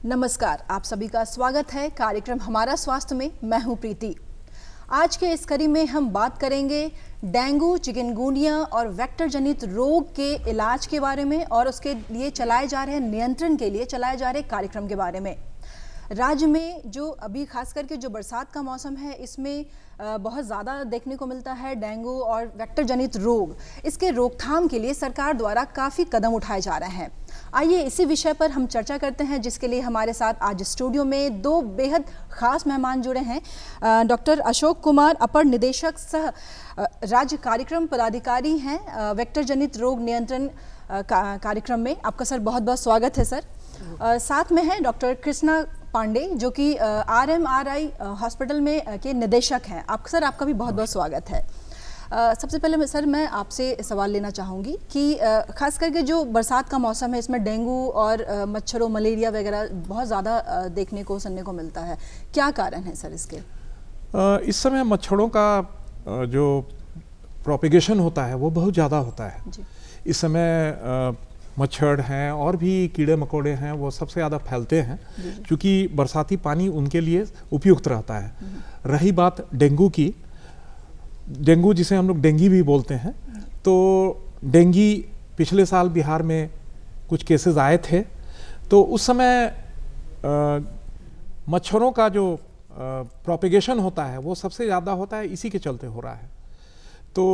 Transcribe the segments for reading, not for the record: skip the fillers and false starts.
नमस्कार, आप सभी का स्वागत है कार्यक्रम हमारा स्वास्थ्य में। मैं हूं प्रीति। आज के इस कड़ी में हम बात करेंगे डेंगू, चिकनगुनिया और वेक्टर जनित रोग के इलाज के बारे में और उसके लिए चलाए जा रहे नियंत्रण के लिए चलाए जा रहे कार्यक्रम के बारे में। राज्य में जो अभी खास करके जो बरसात का मौसम है, इसमें बहुत ज़्यादा देखने को मिलता है डेंगू और वेक्टर जनित रोग। इसके रोकथाम के लिए सरकार द्वारा काफ़ी कदम उठाए जा रहे हैं। आइए इसी विषय पर हम चर्चा करते हैं, जिसके लिए हमारे साथ आज स्टूडियो में दो बेहद खास मेहमान जुड़े हैं। डॉक्टर अशोक कुमार, अपर निदेशक सह राज्य कार्यक्रम पदाधिकारी हैं वेक्टर जनित रोग नियंत्रण कार्यक्रम में। आपका सर बहुत बहुत स्वागत है सर। साथ में है डॉक्टर कृष्णा पांडे, जो कि RMRI हॉस्पिटल में के निदेशक हैं। आपका भी बहुत बहुत स्वागत है। सबसे पहले सर मैं आपसे सवाल लेना चाहूँगी कि खास करके जो बरसात का मौसम है, इसमें डेंगू और मच्छरों, मलेरिया वगैरह बहुत ज़्यादा देखने को सुनने को मिलता है। क्या कारण है सर इसके? इस समय मच्छरों का जो प्रोपेगेशन होता है वो बहुत ज़्यादा होता है जी। इस समय मच्छर हैं और भी कीड़े मकोड़े हैं, वो सबसे ज़्यादा फैलते हैं क्योंकि बरसाती पानी उनके लिए उपयुक्त रहता है। रही बात डेंगू की, डेंगू जिसे हम लोग डेंगी भी बोलते हैं, तो डेंगी पिछले साल बिहार में कुछ केसेस आए थे। तो उस समय मच्छरों का जो प्रोपेगेशन होता है वो सबसे ज़्यादा होता है, इसी के चलते हो रहा है। तो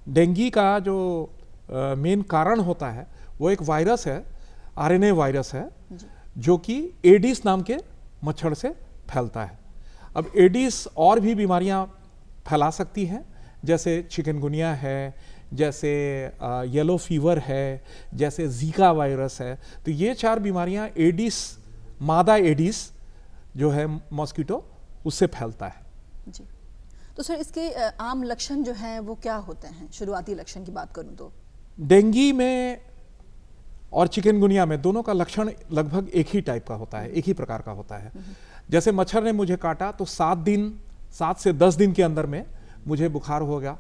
डेंगी का जो मेन कारण होता है वो एक वायरस है, RNA वायरस है, जो कि एडिस नाम के मच्छर से फैलता है। अब एडिस और भी बीमारियां फैला सकती हैं, जैसे चिकनगुनिया है, जैसे येलो फीवर है, जैसे जीका वायरस है। तो ये 4 बीमारियां एडिस, मादा एडिस जो है मॉस्किटो, उससे फैलता है जी। तो सर इसके आम लक्षण जो हैं वो क्या होते हैं? शुरुआती लक्षण की बात करूं तो डेंगी में और चिकनगुनिया में दोनों का लक्षण लगभग एक ही टाइप का होता है, एक ही प्रकार का होता है। जैसे मच्छर ने मुझे काटा तो 7 से 10 दिन के अंदर में मुझे बुखार हो गया।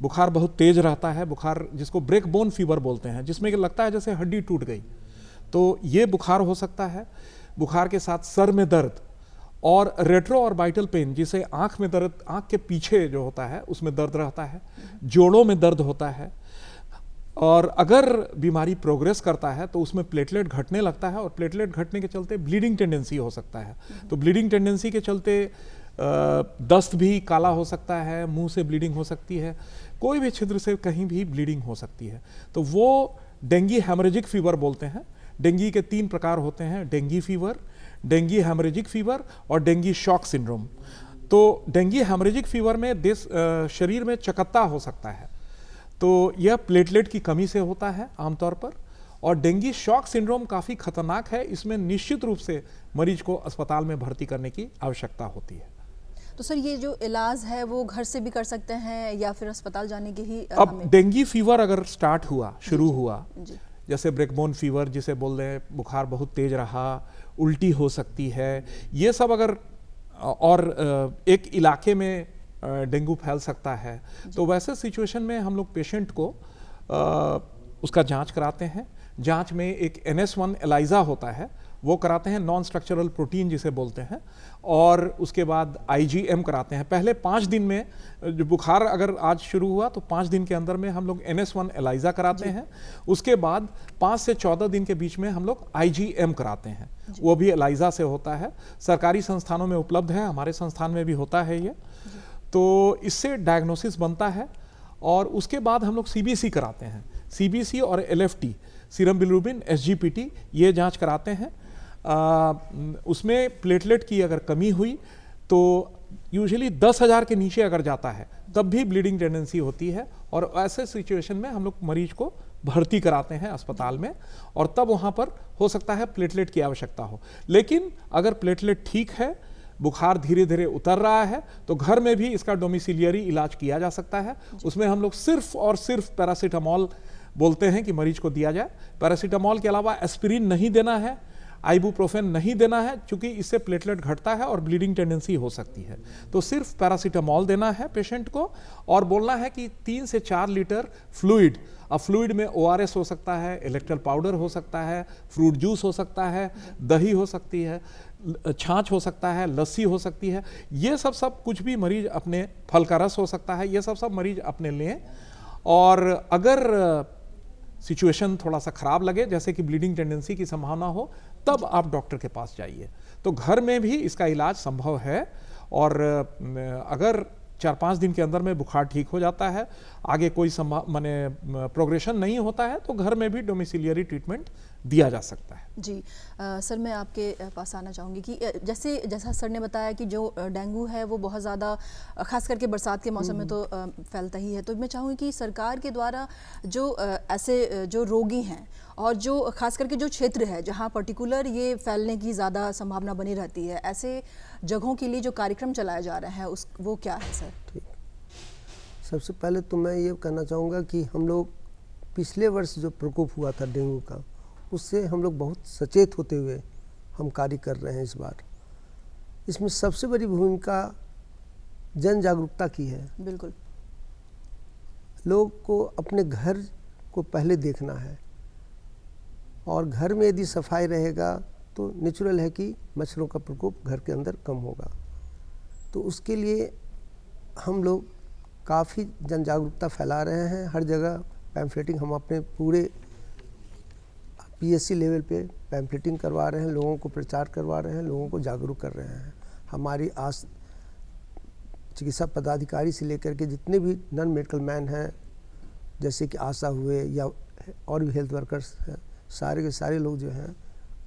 बुखार बहुत तेज रहता है, बुखार जिसको ब्रेक बोन फीवर बोलते हैं, जिसमें लगता है जैसे हड्डी टूट गई। तो ये बुखार हो सकता है। बुखार के साथ सर में दर्द और रेट्रो और बाइटल पेन, जिसे आँख में दर्द, आँख के पीछे जो होता है उसमें दर्द रहता है। जोड़ों में दर्द होता है। और अगर बीमारी प्रोग्रेस करता है तो उसमें प्लेटलेट घटने लगता है और प्लेटलेट घटने के चलते ब्लीडिंग टेंडेंसी हो सकता है। तो ब्लीडिंग टेंडेंसी के चलते दस्त भी काला हो सकता है, मुंह से ब्लीडिंग हो सकती है, कोई भी छिद्र से कहीं भी ब्लीडिंग हो सकती है। तो वो डेंगी हेमरेजिक फीवर बोलते हैं। डेंगी के 3 प्रकार होते हैं, dinghy fever, dinghy haemorrhagic fever और डेंगी शॉक सिंड्रोम। तो डेंगी हेमरेजिक फीवर में शरीर में चकत्ता हो सकता है, तो यह प्लेटलेट की कमी से होता है आमतौर पर। और डेंगी शॉक सिंड्रोम काफ़ी खतरनाक है, इसमें निश्चित रूप से मरीज को अस्पताल में भर्ती करने की आवश्यकता होती है। तो सर ये जो इलाज है वो घर से भी कर सकते हैं या फिर अस्पताल जाने की ही? अब डेंगी फीवर अगर स्टार्ट हुआ, शुरू हुआ, जैसे ब्रेकबोन फीवर जिसे बोल रहे हैं, बुखार बहुत तेज रहा, उल्टी हो सकती है, ये सब अगर और एक इलाके में डेंगू फैल सकता है, तो वैसे सिचुएशन में हम लोग पेशेंट को उसका जांच कराते हैं। जांच में एक NS1 एलाइजा होता है, वो कराते हैं, नॉन स्ट्रक्चरल प्रोटीन जिसे बोलते हैं, और उसके बाद IgM कराते हैं। पहले 5 दिन में, जो बुखार अगर आज शुरू हुआ तो 5 दिन के अंदर में हम लोग NS1 एलाइजा कराते हैं। उसके बाद 5 से 14 दिन के बीच में हम लोग IgM कराते हैं, वो भी एलाइजा से होता है। सरकारी संस्थानों में उपलब्ध है, हमारे संस्थान में भी होता है ये। तो इससे डायग्नोसिस बनता है और उसके बाद हम लोग CBC कराते हैं। CBC और LFT, सीरम बिलिरुबिन, SGPT, ये जांच कराते हैं। उसमें प्लेटलेट की अगर कमी हुई तो यूजुअली 10,000 के नीचे अगर जाता है तब भी ब्लीडिंग टेंडेंसी होती है, और ऐसे सिचुएशन में हम लोग मरीज को भर्ती कराते हैं अस्पताल में, और तब वहाँ पर हो सकता है प्लेटलेट की आवश्यकता हो। लेकिन अगर प्लेटलेट ठीक है, बुखार धीरे धीरे उतर रहा है, तो घर में भी इसका डोमिसिलियरी इलाज किया जा सकता है। उसमें हम लोग सिर्फ और सिर्फ पैरासीटामोल बोलते हैं कि मरीज को दिया जाए। पैरासीटामोल के अलावा एस्पिरिन नहीं देना है, आइबुप्रोफेन नहीं देना है क्योंकि इससे प्लेटलेट घटता है और ब्लीडिंग टेंडेंसी हो सकती है। तो सिर्फ पैरासीटामोल देना है पेशेंट को और बोलना है कि 3 से 4 लीटर फ्लूइड, अब फ्लूइड में ORS हो सकता है, इलेक्ट्रल पाउडर हो सकता है, फ्रूट जूस हो सकता है, दही हो सकती है, छाछ हो सकता है, लस्सी हो सकती है, ये सब कुछ भी मरीज अपने, फल का रस हो सकता है, ये सब मरीज अपने लें। और अगर सिचुएशन थोड़ा सा खराब लगे, जैसे कि ब्लीडिंग टेंडेंसी की संभावना हो, तब आप डॉक्टर के पास जाइए। तो घर में भी इसका इलाज संभव है और अगर 4-5 दिन के अंदर में बुखार ठीक हो जाता है, आगे कोई प्रोग्रेशन नहीं होता है, तो घर में भी डोमिसिलियरी ट्रीटमेंट दिया जा सकता है। जी सर, मैं आपके पास आना चाहूँगी कि जैसा सर ने बताया कि जो डेंगू है वो बहुत ज़्यादा खास करके बरसात के मौसम में तो फैलता ही है। तो मैं चाहूँगी कि सरकार के द्वारा जो ऐसे जो रोगी हैं और जो खास करके जो क्षेत्र है जहाँ पर्टिकुलर ये फैलने की ज़्यादा संभावना बनी रहती है, ऐसे जगहों के लिए जो कार्यक्रम चलाया जा रहा है वो क्या है सर? ठीक, सबसे पहले तो मैं ये कहना चाहूँगा कि हम लोग पिछले वर्ष जो प्रकोप हुआ था डेंगू का, उससे हम लोग बहुत सचेत होते हुए हम कार्य कर रहे हैं इस बार। इसमें सबसे बड़ी भूमिका जन जागरूकता की है। बिल्कुल, लोग को अपने घर को पहले देखना है और घर में यदि सफाई रहेगा तो नेचुरल है कि मच्छरों का प्रकोप घर के अंदर कम होगा। तो उसके लिए हम लोग काफ़ी जन जागरूकता फैला रहे हैं। हर जगह पैम्फलेटिंग हम अपने पूरे PSC लेवल पे पैम्फलेटिंग करवा रहे हैं, लोगों को प्रचार करवा रहे हैं, लोगों को जागरूक कर रहे हैं। हमारी चिकित्सा पदाधिकारी से लेकर के जितने भी नॉन मेडिकल मैन हैं, जैसे कि आशा हुए या और भी हेल्थ वर्कर्स हैं, सारे के सारे लोग जो हैं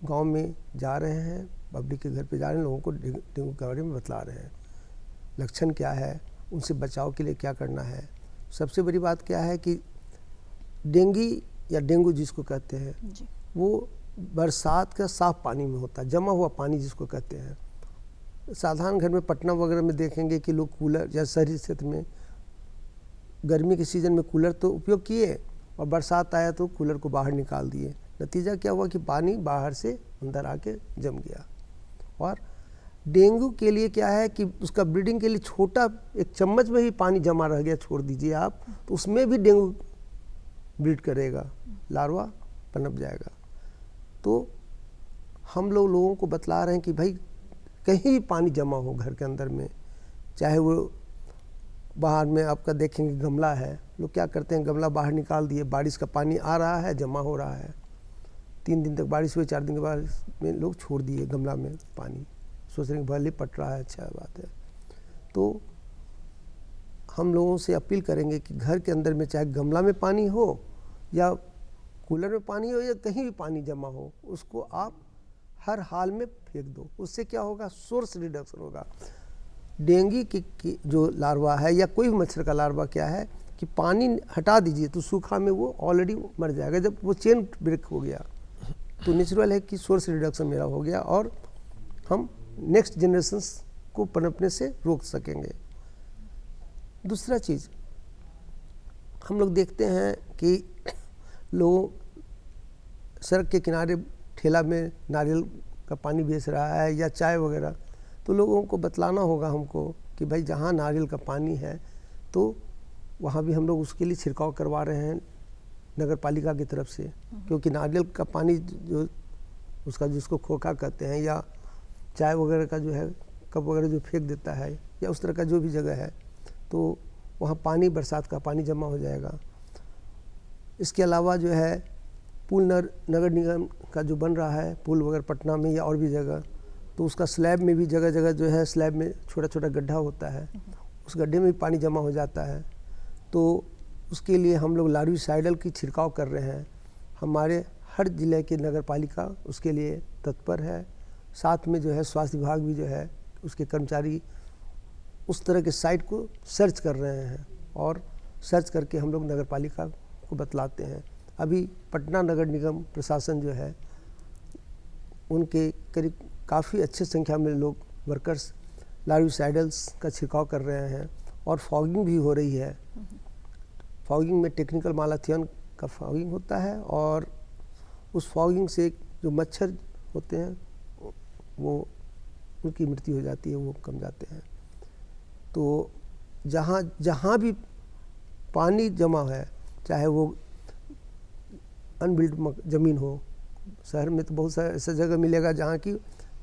गांव में जा रहे हैं, पब्लिक के घर पे जा रहे हैं, लोगों को डेंगू के बारे में बतला रहे हैं, लक्षण क्या है, उनसे बचाव के लिए क्या करना है। सबसे बड़ी बात क्या है कि डेंगू या डेंगू जिसको कहते हैं जी। वो बरसात का साफ पानी में होता है, जमा हुआ पानी जिसको कहते हैं। साधारण घर में पटना वगैरह में देखेंगे कि लोग कूलर या शहरी क्षेत्र में गर्मी के सीज़न में कूलर तो उपयोग किए और बरसात आया तो कूलर को बाहर निकाल दिए। नतीजा क्या हुआ कि पानी बाहर से अंदर आके जम गया। और डेंगू के लिए क्या है कि उसका ब्रीडिंग के लिए छोटा एक चम्मच में ही पानी जमा रह गया, छोड़ दीजिए आप, तो उसमें भी डेंगू ब्रीड करेगा, लार्वा पनप जाएगा। तो हम लोगों को बतला रहे हैं कि भाई कहीं भी पानी जमा हो घर के अंदर में, चाहे वो बाहर में आपका देखेंगे गमला है, लोग क्या करते हैं गमला बाहर निकाल दिए, बारिश का पानी आ रहा है, जमा हो रहा है, 3 दिन तक बारिश हुई, 4 दिन के बाद में लोग छोड़ दिए गमला में पानी, सोच रहे हैं भले पट रहा है, अच्छा बात है। तो हम लोगों से अपील करेंगे कि घर के अंदर में चाहे गमला में पानी हो या कूलर में पानी हो या कहीं भी पानी जमा हो, उसको आप हर हाल में फेंक दो। उससे क्या होगा, सोर्स रिडक्शन होगा। डेंगू की जो लार्वा है या कोई भी मच्छर का लार्वा क्या है कि पानी हटा दीजिए तो सूखा में वो ऑलरेडी मर जाएगा। जब वो चेन ब्रेक हो गया तो नेचुरल है कि सोर्स रिडक्शन मेरा हो गया और हम नेक्स्ट जनरेशन्स को पनपने से रोक सकेंगे। दूसरा चीज़ हम लोग देखते हैं कि लोग सड़क के किनारे ठेला में नारियल का पानी बेच रहा है या चाय वगैरह, तो लोगों को बतलाना होगा हमको कि भाई जहाँ नारियल का पानी है तो वहाँ भी हम लोग उसके लिए छिड़काव करवा रहे हैं नगर पालिका की तरफ से, क्योंकि नारियल का पानी जो उसका जिसको खोखा कहते हैं या चाय वगैरह का जो है कप वगैरह जो फेंक देता है या उस तरह का जो भी जगह है तो वहाँ पानी बरसात का पानी जमा हो जाएगा। इसके अलावा जो है पुल नगर निगम का जो बन रहा है पुल वगैरह पटना में या और भी जगह, तो उसका स्लैब में भी जगह जगह जो है स्लैब में छोटा छोटा गड्ढा होता है, उस गड्ढे में भी पानी जमा हो जाता है। तो उसके लिए हम लोग लार्विसाइडल की छिड़काव कर रहे हैं। हमारे हर जिले की नगर पालिका उसके लिए तत्पर है। साथ में जो है स्वास्थ्य विभाग भी जो है उसके कर्मचारी उस तरह के साइट को सर्च कर रहे हैं और सर्च करके हम लोग नगर पालिका को बतलाते हैं। अभी पटना नगर निगम प्रशासन जो है उनके करीब काफ़ी अच्छे संख्या में लोग वर्कर्स लार्विसाइडल्स का छिड़काव कर रहे हैं और फॉगिंग भी हो रही है। फॉगिंग में टेक्निकल मालाथियन का फॉगिंग होता है और उस फॉगिंग से जो मच्छर होते हैं वो उनकी मृत्यु हो जाती है, वो कम जाते हैं। तो जहाँ जहाँ भी पानी जमा है, चाहे वो अनबिल्ड ज़मीन हो, शहर में तो बहुत सारा ऐसा जगह मिलेगा जहाँ की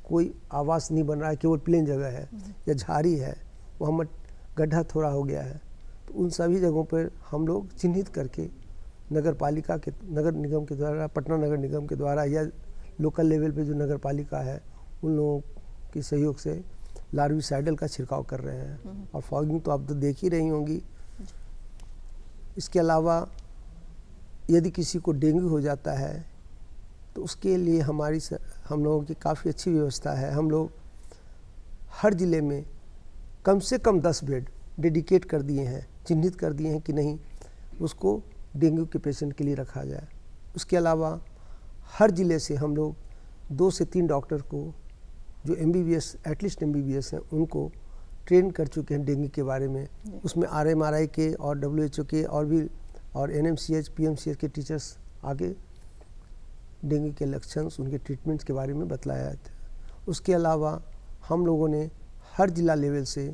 कोई आवास नहीं बन रहा है, केवल प्लेन जगह है या झाड़ी है, वहाँ गड्ढा थोड़ा हो गया है, तो उन सभी जगहों पर हम लोग चिन्हित करके नगर निगम के द्वारा, पटना नगर निगम के द्वारा या लोकल लेवल पे जो नगर पालिका है उन लोगों के सहयोग से लार्विसाइडल का छिड़काव कर रहे हैं। और फॉगिंग तो आप तो देख ही रही होंगी। इसके अलावा यदि किसी को डेंगू हो जाता है तो उसके लिए हम लोगों की काफ़ी अच्छी व्यवस्था है। हम लोग हर ज़िले में कम से कम 10 बेड डेडिकेट कर दिए हैं, चिन्हित कर दिए हैं कि नहीं उसको डेंगू के पेशेंट के लिए रखा जाए। उसके अलावा हर ज़िले से हम लोग 2 से 3 डॉक्टर को जो MBBS एटलीस्ट MBBS हैं उनको ट्रेन कर चुके हैं डेंगू के बारे में। उसमें RMRI के और WHO के और NMCH PMCH के टीचर्स आगे डेंगू के लक्षण, उनके ट्रीटमेंट्स के बारे में बतलाया था। उसके अलावा हम लोगों ने हर जिला लेवल से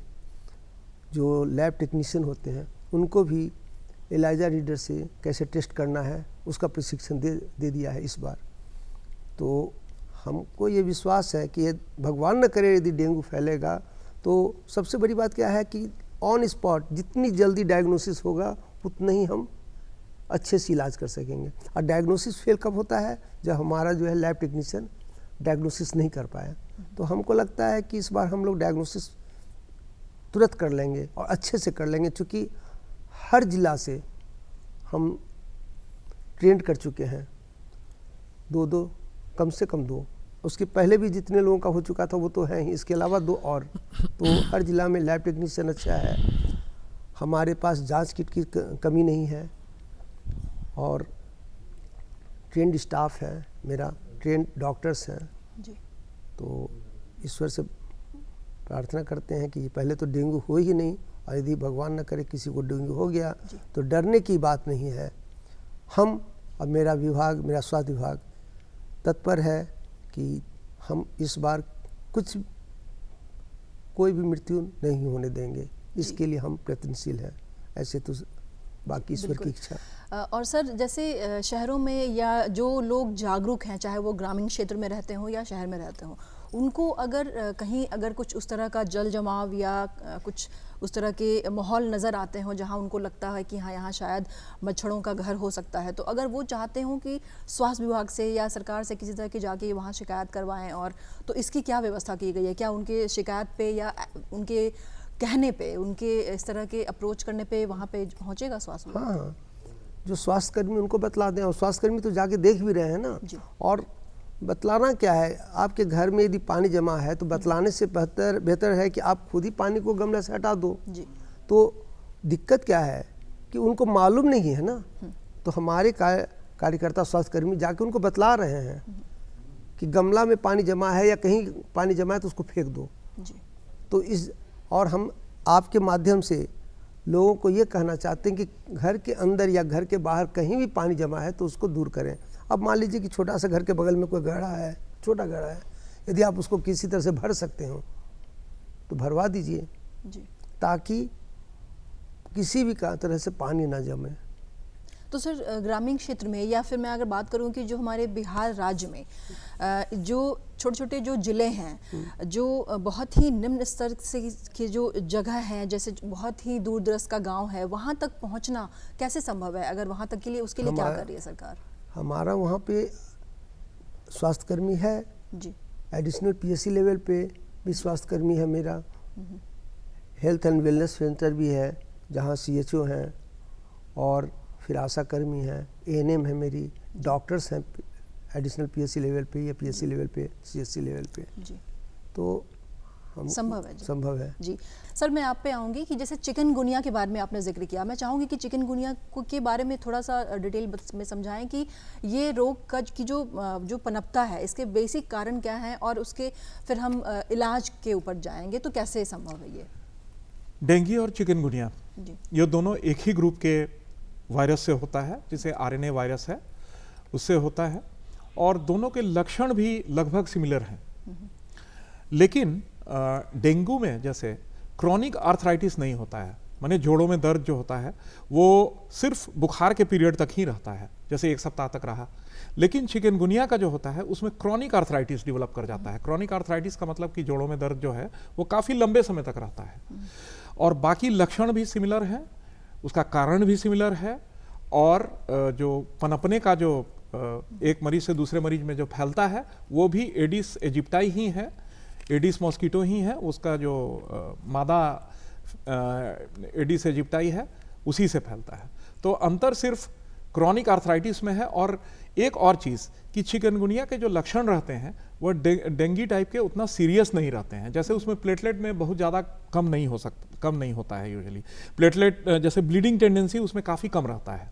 जो लैब टेक्नीशियन होते हैं उनको भी एलाइजा रीडर से कैसे टेस्ट करना है उसका प्रशिक्षण दे दिया है इस बार। तो हमको ये विश्वास है कि भगवान न करे यदि डेंगू फैलेगा तो सबसे बड़ी बात क्या है कि ऑन स्पॉट जितनी जल्दी डायग्नोसिस होगा उतना ही हम अच्छे से इलाज कर सकेंगे। और डायग्नोसिस फेल कब होता है? जब हमारा जो है लैब टेक्नीशियन डायग्नोसिस नहीं कर पाया। तो हमको लगता है कि इस बार हम लोग डायग्नोसिस तुरंत कर लेंगे और अच्छे से कर लेंगे, क्योंकि हर जिला से हम ट्रेंड कर चुके हैं, 2 कम से कम 2। उसके पहले भी जितने लोगों का हो चुका था वो तो है ही, इसके अलावा 2 और। तो हर जिला में लैब टेक्नीशियन अच्छा है, हमारे पास जांच किट की कमी नहीं है और ट्रेंड स्टाफ है, मेरा ट्रेंड डॉक्टर्स हैं जी। तो ईश्वर से प्रार्थना करते हैं कि पहले तो डेंगू हो ही नहीं, और यदि भगवान न करे किसी को डेंगू हो गया तो डरने की बात नहीं है। हम और मेरा स्वास्थ्य विभाग तत्पर है कि हम इस बार कोई भी मृत्यु नहीं होने देंगे, इसके लिए हम प्रयत्नशील हैं। ऐसे तो बाकी ईश्वर की इच्छा। और सर, जैसे शहरों में या जो लोग जागरूक हैं, चाहे वो ग्रामीण क्षेत्र में रहते हों या शहर में रहते हों, उनको अगर कुछ उस तरह का जल जमाव या कुछ उस तरह के माहौल नज़र आते हों जहां उनको लगता है कि हाँ यहाँ शायद मच्छरों का घर हो सकता है, तो अगर वो चाहते हों कि स्वास्थ्य विभाग से या सरकार से किसी तरह की जाके वहाँ शिकायत करवाएं, और तो इसकी क्या व्यवस्था की गई है? क्या उनके शिकायत पे या उनके कहने पे, उनके इस तरह के अप्रोच करने पे वहाँ पे पहुँचेगा स्वास्थ्य विभाग? हाँ, जो स्वास्थ्यकर्मी उनको बतला दें, और स्वास्थ्यकर्मी तो जाके देख भी रहे हैं ना। और बतलाना क्या है, आपके घर में यदि पानी जमा है तो बतलाने से बेहतर है कि आप खुद ही पानी को गमला से हटा दो जी। तो दिक्कत क्या है कि उनको मालूम नहीं है ना, तो हमारे कार्यकर्ता स्वास्थ्यकर्मी जाके उनको बतला रहे हैं कि गमला में पानी जमा है या कहीं पानी जमा है तो उसको फेंक दो जी। तो और हम आपके माध्यम से लोगों को ये कहना चाहते हैं कि घर के अंदर या घर के बाहर कहीं भी पानी जमा है तो उसको दूर करें। अब मान लीजिए कि छोटा सा घर के बगल में कोई गड्ढा है, छोटा गड्ढा है, यदि आप उसको किसी तरह से भर सकते हो तो भरवा दीजिए जी, ताकि किसी भी तरह से पानी ना जमे। तो सर, ग्रामीण क्षेत्र में या फिर मैं अगर बात करूं कि जो हमारे बिहार राज्य में जो छोटे छोटे जो ज़िले हैं, जो बहुत ही निम्न स्तर से की जो जगह है, जैसे बहुत ही दूर दराज का गांव है, वहां तक पहुंचना कैसे संभव है? अगर वहां तक के लिए उसके लिए क्या कर रही है सरकार? हमारा वहाँ पे स्वास्थ्यकर्मी है जी, एडिशनल PSC लेवल पे भी स्वास्थ्यकर्मी है मेरा, हेल्थ एंड वेलनेस सेंटर भी है जहाँ CHO हैं, और फिर आशा कर्मी हैं, ANM है मेरी, डॉक्टर्स हैं एडिशनल PSC लेवल पे या PSC लेवल पे, CSC लेवल पे जी। तो हम संभव है जी। सर, मैं आप पे आऊँगी कि जैसे चिकनगुनिया के बारे में आपने जिक्र किया, मैं चाहूँगी कि चिकनगुनिया के बारे में थोड़ा सा डिटेल में समझाएं कि ये रोग का की जो पनपता है, इसके बेसिक कारण क्या है, और उसके फिर हम इलाज के ऊपर जाएंगे तो कैसे संभव है ये? डेंगू और चिकनगुनिया ये दोनों एक ही ग्रुप के वायरस से होता है, जिसे RNA वायरस है उससे होता है। और दोनों के लक्षण भी लगभग सिमिलर हैं। लेकिन डेंगू में जैसे क्रॉनिक आर्थराइटिस नहीं होता है, माने जोड़ों में दर्द जो होता है वो सिर्फ बुखार के पीरियड तक ही रहता है, जैसे 1 सप्ताह तक रहा। लेकिन चिकनगुनिया का जो होता है उसमें क्रॉनिक आर्थराइटिस डेवलप कर जाता है। क्रॉनिक आर्थराइटिस का मतलब कि जोड़ों में दर्द जो है वो काफ़ी लंबे समय तक रहता है, और बाकी लक्षण भी सिमिलर हैं, उसका कारण भी सिमिलर है, और जो पनपने का जो एक मरीज से दूसरे मरीज में जो फैलता है वो भी एडिस एजिप्टाई ही है, एडिस मॉस्किटो ही है, उसका जो मादा एडिस एजिप्टाई है उसी से फैलता है। तो अंतर सिर्फ क्रॉनिक आर्थराइटिस में है। और एक और चीज़ कि चिकनगुनिया के जो लक्षण रहते हैं वो डेंगी टाइप के उतना सीरियस नहीं रहते हैं, जैसे उसमें प्लेटलेट में बहुत ज़्यादा कम नहीं होता है यूजुअली। प्लेटलेट जैसे ब्लीडिंग टेंडेंसी उसमें काफ़ी कम रहता है,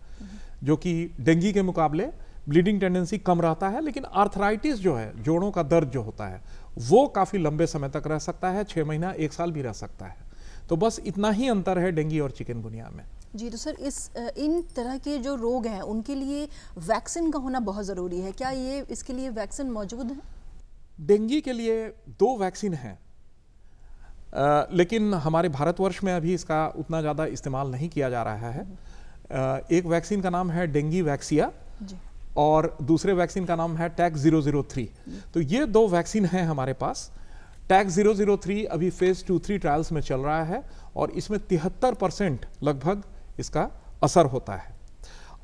जो कि डेंगी के मुकाबले ब्लीडिंग टेंडेंसी कम रहता है। लेकिन आर्थराइटिस जो है, जोड़ों का दर्द जो होता है, वो काफ़ी लंबे समय तक रह सकता है, 6 महीना 1 साल भी रह सकता है। तो बस इतना ही अंतर है डेंगी और चिकनगुनिया में। जी, तो सर इन तरह के जो रोग हैं उनके लिए वैक्सीन का होना बहुत ज़रूरी है, क्या ये इसके लिए वैक्सीन मौजूद है? डेंगी के लिए 2 वैक्सीन हैं, लेकिन हमारे भारतवर्ष में अभी इसका उतना ज़्यादा इस्तेमाल नहीं किया जा रहा है। एक वैक्सीन का नाम है डेंगी वैक्सिया और दूसरे वैक्सीन का नाम है टैग 003। तो ये 2 वैक्सीन हैं हमारे पास। टैग 003 अभी फेज 2-3 ट्रायल्स में चल रहा है और इसमें 73% लगभग इसका असर होता है।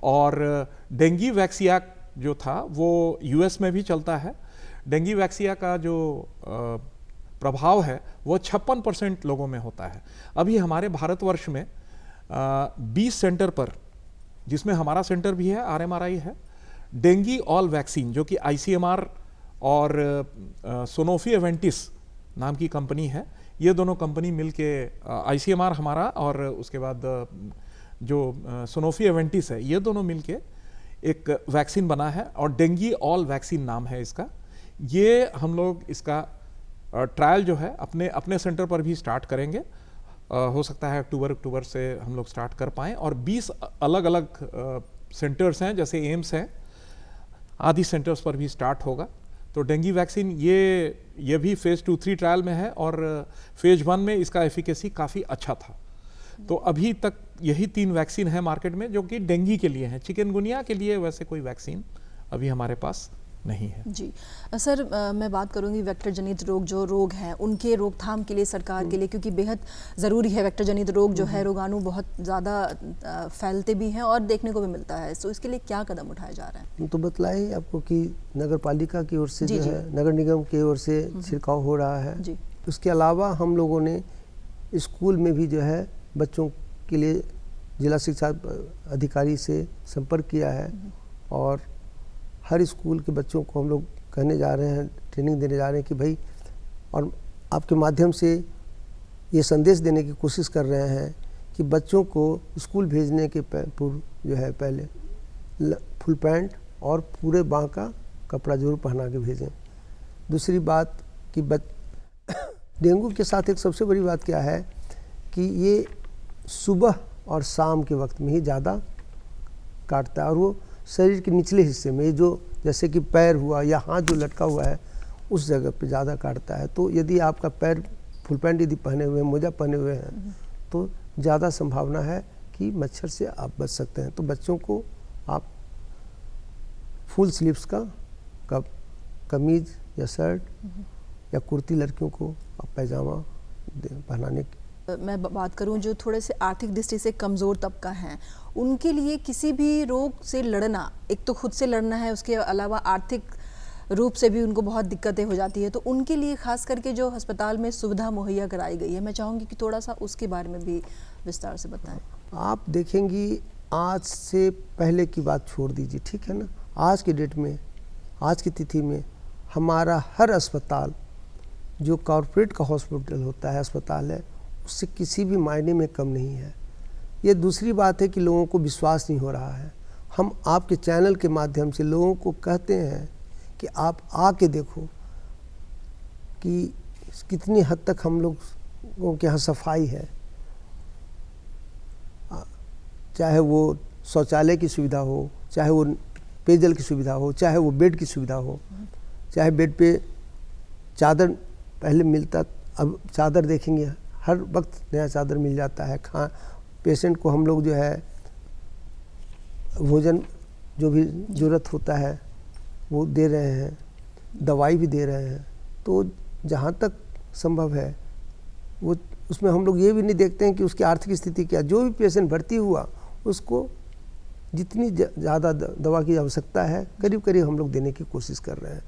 और डेंगी वैक्सिया जो था वो यूएस में भी चलता है। डेंगी वैक्सिया का जो प्रभाव है वो 56% लोगों में होता है। अभी हमारे भारतवर्ष में 20 सेंटर पर, जिसमें हमारा सेंटर भी है, RMRI है, डेंगी ऑल वैक्सीन जो कि ICMR और सोनोफी एवेंटिस नाम की कंपनी है, ये दोनों कंपनी मिलके, ICMR हमारा और उसके बाद जो सोनोफी एवेंटिस है, ये दोनों मिलके एक वैक्सीन बना है और डेंगी ऑल वैक्सीन नाम है इसका। ये हम लोग इसका ट्रायल जो है अपने सेंटर पर भी स्टार्ट करेंगे। हो सकता है अक्टूबर से हम लोग स्टार्ट कर पाएँ। और 20 अलग अलग सेंटर्स हैं, जैसे एम्स हैं, आदि सेंटर्स पर भी स्टार्ट होगा। तो डेंगी वैक्सीन ये भी फेज 2-3 ट्रायल में है और फेज 1 में इसका एफिकेसी काफ़ी अच्छा था। तो अभी तक यही 3 वैक्सीन है मार्केट में जो कि डेंगी के लिए हैं। चिकनगुनिया के लिए वैसे कोई वैक्सीन अभी हमारे पास नहीं है। जी सर, मैं बात करूंगी वेक्टर जनित रोग हैं उनके रोकथाम के लिए सरकार के लिए, क्योंकि बेहद ज़रूरी है। वेक्टर जनित रोग जो है, रोगाणु बहुत ज़्यादा फैलते भी हैं और देखने को भी मिलता है, तो इसके लिए क्या कदम उठाए जा रहे हैं? तो बतलाए आपको कि नगर पालिका की ओर से जो है, नगर निगम की ओर से छिड़काव हो रहा है जी। उसके अलावा हम लोगों ने स्कूल में भी जो है बच्चों के लिए जिला शिक्षा अधिकारी से संपर्क किया है और हर स्कूल के बच्चों को हम लोग कहने जा रहे हैं, ट्रेनिंग देने जा रहे हैं कि भाई, और आपके माध्यम से ये संदेश देने की कोशिश कर रहे हैं कि बच्चों को स्कूल भेजने के पूर्व जो है पहले फुल पैंट और पूरे बाँह का कपड़ा जरूर पहना के भेजें। दूसरी बात कि डेंगू के साथ एक सबसे बड़ी बात क्या है कि ये सुबह और शाम के वक्त में ही ज़्यादा काटता है और वो शरीर के निचले हिस्से में, जो जैसे कि पैर हुआ या हाथ जो लटका हुआ है उस जगह पे ज़्यादा काटता है। तो यदि आपका पैर फुल पैंट यदि पहने हुए हैं, मोजा पहने हुए हैं, तो ज़्यादा संभावना है कि मच्छर से आप बच सकते हैं। तो बच्चों को आप फुल स्लीव्स का कमीज या शर्ट या कुर्ती, लड़कियों को आप पैजामा पहनाने की। मैं बात करूं जो थोड़े से आर्थिक दृष्टि से कमज़ोर तबका हैं, उनके लिए किसी भी रोग से लड़ना, एक तो खुद से लड़ना है, उसके अलावा आर्थिक रूप से भी उनको बहुत दिक्कतें हो जाती है, तो उनके लिए खास करके जो अस्पताल में सुविधा मुहैया कराई गई है, मैं चाहूँगी कि थोड़ा सा उसके बारे में भी विस्तार से बताएं। आप देखेंगी, आज से पहले की बात छोड़ दीजिए, ठीक है ना, आज की डेट में, आज की तिथि में हमारा हर अस्पताल जो कॉरपोरेट का हॉस्पिटल होता है, अस्पताल है, उससे किसी भी मायने में कम नहीं है। ये दूसरी बात है कि लोगों को विश्वास नहीं हो रहा है। हम आपके चैनल के माध्यम से लोगों को कहते हैं कि आप आके देखो कि कितनी हद तक हम लोगों के यहाँ सफाई है, चाहे वो शौचालय की सुविधा हो, चाहे वो पेयजल की सुविधा हो, चाहे वो बेड की सुविधा हो, चाहे बेड पे चादर पहले मिलता, अब चादर देखेंगे हर वक्त नया चादर मिल जाता है। पेशेंट को हम लोग जो है भोजन जो भी ज़रूरत होता है वो दे रहे हैं, दवाई भी दे रहे हैं। तो जहाँ तक संभव है वो उसमें हम लोग ये भी नहीं देखते हैं कि उसकी आर्थिक स्थिति क्या। जो भी पेशेंट भर्ती हुआ उसको जितनी ज़्यादा दवा की आवश्यकता है करीब करीब हम लोग देने की कोशिश कर रहे हैं।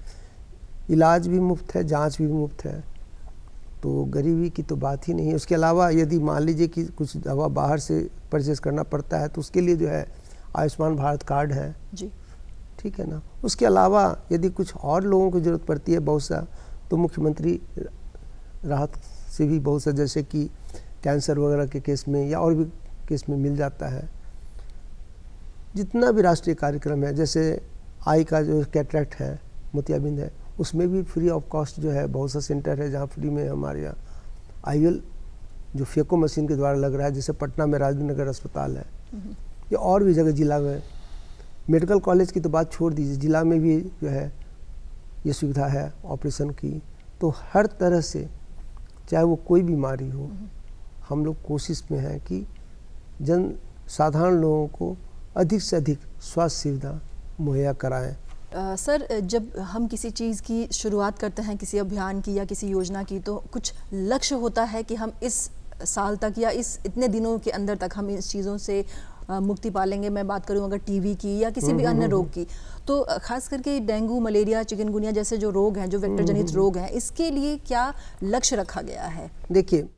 इलाज भी मुफ्त है, जांच भी मुफ्त है, तो गरीबी की तो बात ही नहीं है। उसके अलावा यदि मान लीजिए कि कुछ दवा बाहर से परचेज करना पड़ता है तो उसके लिए जो है आयुष्मान भारत कार्ड है जी, ठीक है ना। उसके अलावा यदि कुछ और लोगों को ज़रूरत पड़ती है बहुत सा, तो मुख्यमंत्री राहत से भी बहुत सा, जैसे कि कैंसर वगैरह के केस में या और भी केस में मिल जाता है। जितना भी राष्ट्रीय कार्यक्रम है, जैसे आई का जो कैटरेक्ट है, मोतियाबिंद है, उसमें भी फ्री ऑफ कॉस्ट जो है बहुत सा सेंटर है जहाँ फ्री में हमारे यहाँ आईएल जो फेको मशीन के द्वारा लग रहा है। जैसे पटना में राजेंद्र नगर अस्पताल है, या और भी जगह जिला में। मेडिकल कॉलेज की तो बात छोड़ दीजिए, जिला में भी जो है ये सुविधा है ऑपरेशन की। तो हर तरह से चाहे वो कोई बीमारी हो, हम लोग कोशिश में हैं कि जन साधारण लोगों को अधिक से अधिक स्वास्थ्य सुविधा मुहैया कराएं। सर, जब हम किसी चीज़ की शुरुआत करते हैं, किसी अभियान की या किसी योजना की, तो कुछ लक्ष्य होता है कि हम इस साल तक या इस इतने दिनों के अंदर तक हम इस चीज़ों से मुक्ति पालेंगे। मैं बात करूं अगर टीबी की या किसी भी अन्य रोग की, तो खास करके डेंगू, मलेरिया, चिकनगुनिया जैसे जो रोग हैं, जो वेक्टर जनित रोग हैं, इसके लिए क्या लक्ष्य रखा गया है? देखिए,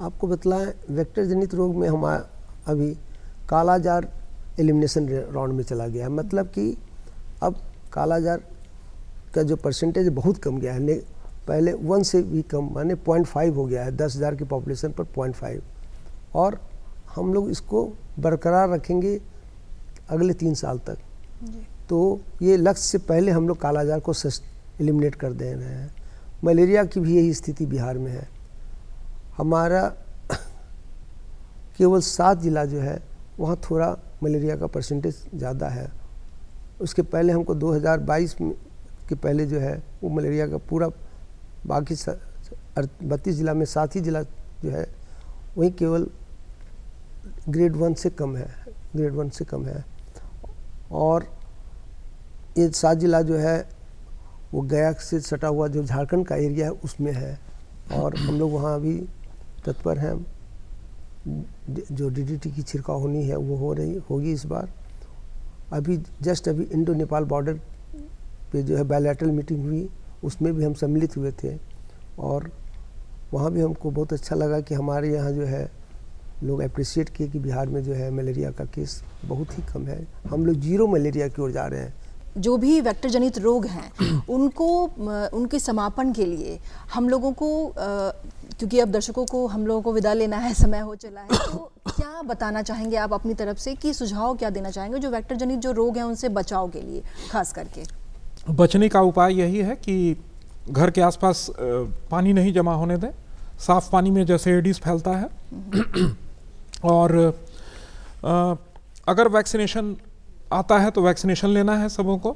आपको बतलाएं, वेक्टर जनित रोग में हमारा अभी कालाजार एलिमिनेशन राउंड में चला गया है। मतलब कि अब कालाजार का जो परसेंटेज बहुत कम गया है, पहले 1 से भी कम, माने 0.5 हो गया है 10,000 की पॉपुलेशन पर 0.5। और हम लोग इसको बरकरार रखेंगे अगले 3 साल तक। तो ये लक्ष्य से पहले हम लोग कालाजार को एलिमिनेट कर दे रहे हैं। मलेरिया की भी यही स्थिति बिहार में है। हमारा केवल 7 जिला जो है वहाँ थोड़ा मलेरिया का परसेंटेज ज़्यादा है। उसके पहले हमको 2022 के पहले जो है वो मलेरिया का पूरा बाकी 32 जिला में 7 ही जिला जो है वही केवल ग्रेड 1 से कम है, ग्रेड 1 से कम है। और ये 7 जिला जो है वो गया से सटा हुआ जो झारखंड का एरिया है उसमें है। और हम लोग वहाँ अभी तत्पर हैं। जो डीडीटी की छिड़काव होनी है वो होगी इस बार। अभी इंडो नेपाल बॉर्डर पे जो है बायलैटरल मीटिंग हुई, उसमें भी हम सम्मिलित हुए थे। और वहाँ भी हमको बहुत अच्छा लगा कि हमारे यहाँ जो है लोग अप्रिशिएट किए कि बिहार में जो है मलेरिया का केस बहुत ही कम है। हम लोग 0 मलेरिया की ओर जा रहे हैं। जो भी वेक्टर जनित रोग हैं उनको उनके समापन के लिए हम लोगों को, क्योंकि अब दर्शकों को हम लोगों को विदा लेना है, समय हो चला है, तो क्या बताना चाहेंगे आप अपनी तरफ से, कि सुझाव क्या देना चाहेंगे जो वेक्टर जनित जो रोग हैं उनसे बचाव के लिए? खास करके बचने का उपाय यही है कि घर के आसपास पानी नहीं जमा होने दें। साफ पानी में जैसे एडिस फैलता है और अगर वैक्सीनेशन आता है तो वैक्सीनेशन लेना है सबों को।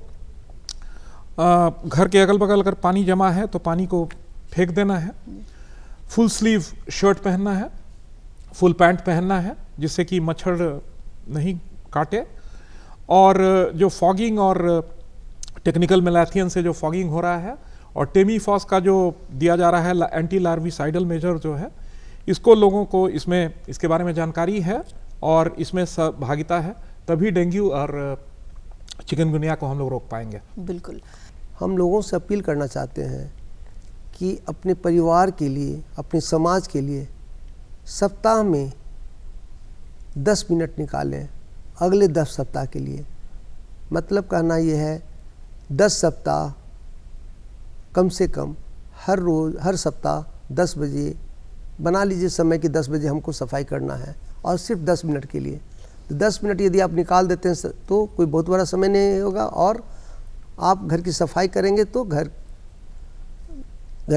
घर के अगल बगल अगर पानी जमा है तो पानी को फेंक देना है। फुल स्लीव शर्ट पहनना है, फुल पैंट पहनना है जिससे कि मच्छर नहीं काटे। और जो फॉगिंग और टेक्निकल मैलाथियन से जो फॉगिंग हो रहा है और टेमीफॉस का जो दिया जा रहा है एंटी लार्विसाइडल मेजर जो है, इसको लोगों को इसके बारे में जानकारी है और इसमें सहभागिता है, तभी डेंगू और चिकनगुनिया को हम लोग रोक पाएंगे। बिल्कुल। हम लोगों से अपील करना चाहते हैं कि अपने परिवार के लिए, अपने समाज के लिए सप्ताह में 10 मिनट निकालें अगले 10 सप्ताह के लिए। मतलब कहना ये है 10 सप्ताह कम से कम हर रोज़, हर सप्ताह 10 बजे बना लीजिए समय कि 10 बजे हमको सफाई करना है, और सिर्फ 10 मिनट के लिए। तो 10 मिनट यदि आप निकाल देते हैं तो कोई बहुत बड़ा समय नहीं होगा, और आप घर की सफाई करेंगे तो घर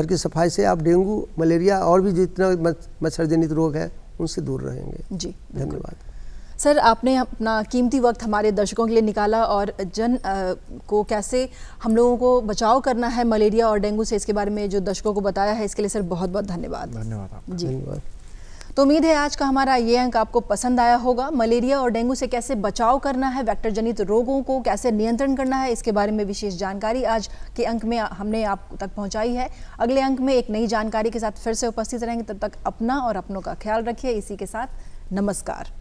की सफाई से आप डेंगू, मलेरिया और भी जितना मच्छर जनित रोग है उनसे दूर रहेंगे। जी, धन्यवाद। सर, आपने अपना कीमती वक्त हमारे दर्शकों के लिए निकाला और को कैसे हम लोगों को बचाव करना है मलेरिया और डेंगू से, इसके बारे में जो दर्शकों को बताया है, इसके लिए सर बहुत बहुत धन्यवाद। धन्यवाद आपका। जी, धन्यवाद। तो उम्मीद है आज का हमारा ये अंक आपको पसंद आया होगा। मलेरिया और डेंगू से कैसे बचाव करना है, वेक्टर जनित रोगों को कैसे नियंत्रण करना है, इसके बारे में विशेष जानकारी आज के अंक में हमने आप तक पहुंचाई है। अगले अंक में एक नई जानकारी के साथ फिर से उपस्थित रहेंगे। तब तक अपना और अपनों का ख्याल रखिए। इसी के साथ नमस्कार।